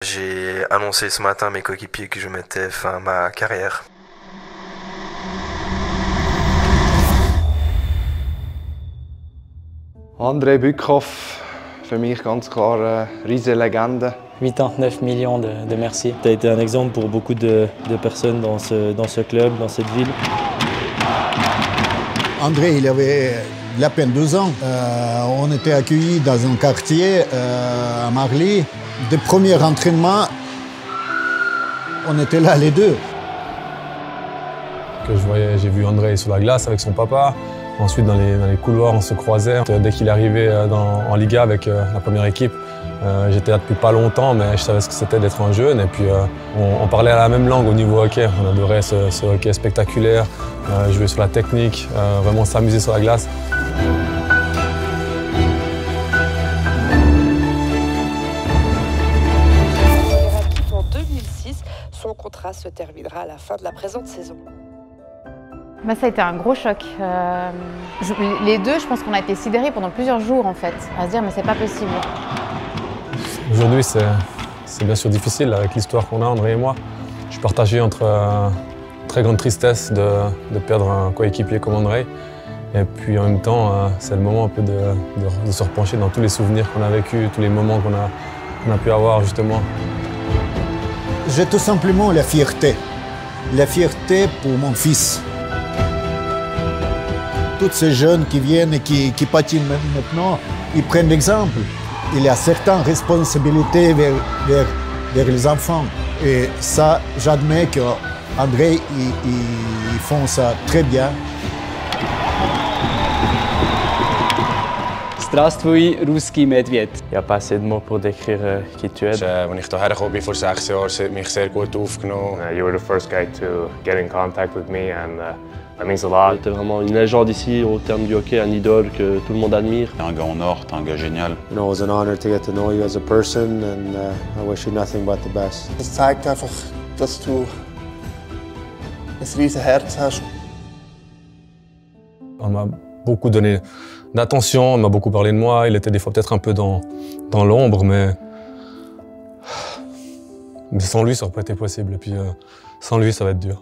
J'ai annoncé ce matin à mes coéquipiers que je mettais fin à ma carrière. André Bückhoff, für mich ganz klar eine riesige Legende. 89 millions de merci. Tu as été un exemple pour beaucoup de personnes dans ce club, dans cette ville. André, il avait à peine 2 ans. On était accueillis dans un quartier à Marly. Des premiers entraînements, on était là les deux. J'ai vu André sur la glace avec son papa. Ensuite, dans les couloirs, on se croisait. Dès qu'il arrivait en Liga avec la première équipe, j'étais là depuis pas longtemps, mais je savais ce que c'était d'être un jeune. Et puis, on parlait la même langue au niveau hockey. On adorait ce hockey spectaculaire, jouer sur la technique, vraiment s'amuser sur la glace. En 2006, son contrat se terminera à la fin de la présente saison. Ça a été un gros choc. Les deux, je pense qu'on a été sidérés pendant plusieurs jours en fait, à se dire mais c'est pas possible. Aujourd'hui, c'est bien sûr difficile avec l'histoire qu'on a, André et moi. Je suis partagé entre très grande tristesse de perdre un coéquipier comme André. Et puis en même temps, c'est le moment un peu de se repencher dans tous les souvenirs qu'on a vécus, tous les moments qu'on a pu avoir justement. J'ai tout simplement la fierté. La fierté pour mon fils. Tous ces jeunes qui viennent et qui patinent maintenant, ils prennent l'exemple. Il y a certaines responsabilités vers les enfants. Et ça, j'admets qu'André, ils font ça très bien. Здравствуй, русский медведь. Il n'y a pas assez de mots pour décrire qui tu es. Als ich hierher gekommen bin vor 6 Jahren, hat mich sehr gut aufgenommen. You were the first guy to get in contact with me, and that means a lot. T'es vraiment une légende ici au terme du hockey, un idole que tout le monde admire. T'es un gars en or, t'es un gars génial. You know, it was an honor to get to know you as a person, and I wish you nothing but the best. Es zeigt einfach, dass du ein riesiges Herz hast. On m'a beaucoup donné d'attention, il m'a beaucoup parlé de moi. Il était des fois peut-être un peu dans l'ombre, mais sans lui, ça n'aurait pas été possible. Et puis sans lui, ça va être dur.